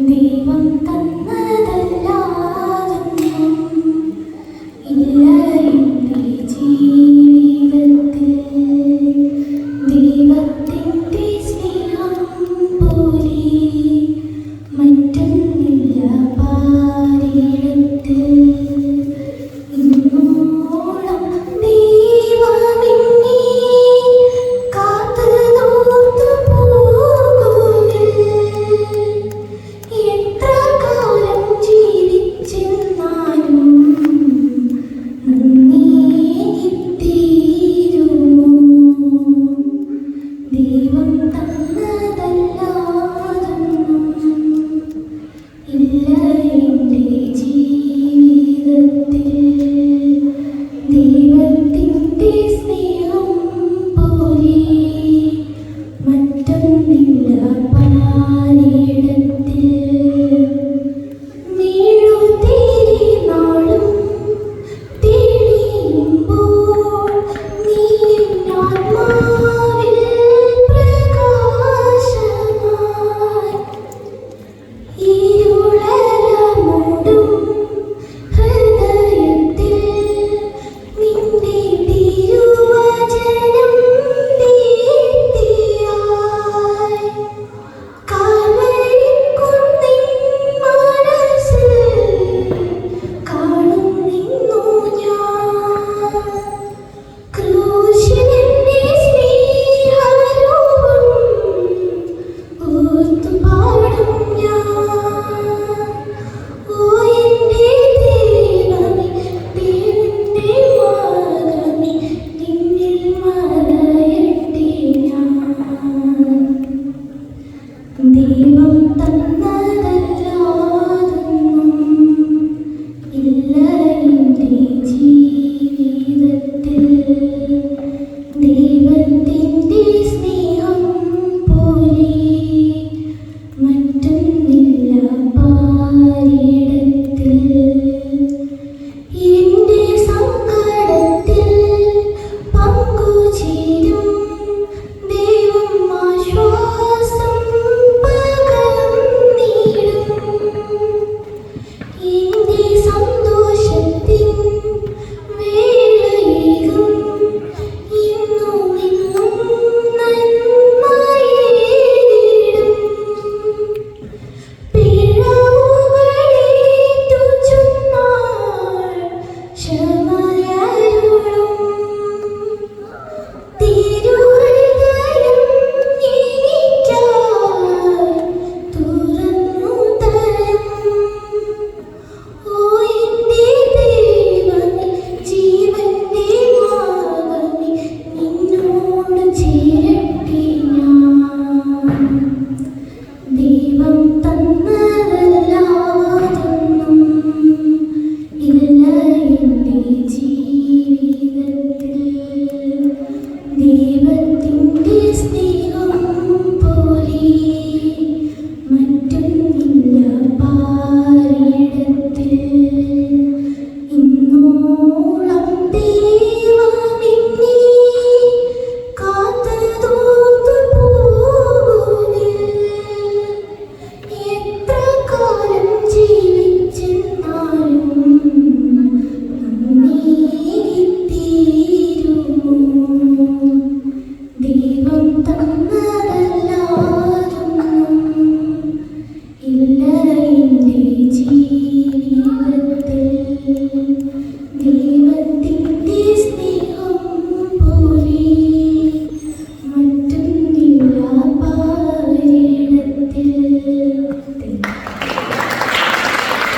ദൈവം തന്നതല്ലാതൊന്നും ഇല്ല എൻ്റെ ജീവിതത്തിൽ. ദൈവത്തിൻ്റെ സ്നേഹം പോലെ മറ്റൊന്നില്ല പാരിടത്തിൽ. ഇന്നോളം ദൈവമെന്നെ കാത്ത് നോർത്തു പോകുകിൽ. എത്ര കാലം ജീവിച്ചെന്നാലും നന്ദിയിത്തീരുമോ? ദൈവം തന്നതല്ലാതൊന്നും ഇല്ല എൻ്റെ ജീവിതത്തിൽ. ദൈവത്തിൻ്റെ സ്നേഹം പോലെ മറ്റൊന്നില്ല പാരിടത്തിൽ. വീഴുതേരി നാളും തെളിയുമ്പോൾ നീ എന്നാത്മാവിൽ പ്രകാശമായി. ഇരുളല മൂടും ഹൃദയത്തിൽ നിന്റെ തിരുവചനം ദീപ്തിയായി. കാൽവരിക്കുന്നിൻ മനസ്സിൽ കാണുന്നു ഞാൻ. ക്രൂശിലെന്റെ സ്നേഹരൂപം ഓർത്തു പാടും ഞാൻ. ഓ എൻ്റെ ദൈവമേ, ദൈവത്തിൻ്റെ മകനേ, നിന്നിൽ മറയട്ടെ ഞാൻ. ദൈവം തന്നതല്ലാതൊന്നും ഇല്ല എൻ്റെ ജീവിതത്തിൽ. ദൈവത്തിൻ്റെ സ്നേഹം പോലെ മറ്റൊന്നില്ല പാരിടത്തിൽ. എൻ്റെ സങ്കടത്തിൽ പങ്കുചേരും ദൈവം ആശ്വാസം പകർന്നിടും. എൻ്റെ സന്തോഷത്തിൻ വേളയിലും ഇന്നും ഇന്നും നന്മയേകിടും. പിഴവുകളേറ്റു ചൊന്നാൽ ക്ഷമയരുളും. തിരുഹൃദയം എനിക്കായി തുറന്നു തരും. ഓ എൻ്റെ ദൈവമേ, ജീവന്റെ മകനേ, നിന്നോട് ചേരട്ടെ ഞാൻ. ദൈവം തന്നതല്ലാതൊന്നും ഇല്ല എൻ്റെ ജീവിതത്തിൽ. ദൈവത്തിൻ്റെ സ്നേഹം പോലെ മറ്റൊന്നില്ല പാരിടത്തിൽ. ഇന്നോളം ദൈവമെന്നെ കാത്ത് നോർത്തു പോകുകിൽ. എത്ര കാലം ജീവിച്ചെന്നാലും നന്ദിയിത്തീരുമോ? ദൈവം തന്നതല്ലാതൊന്നും ഇല്ല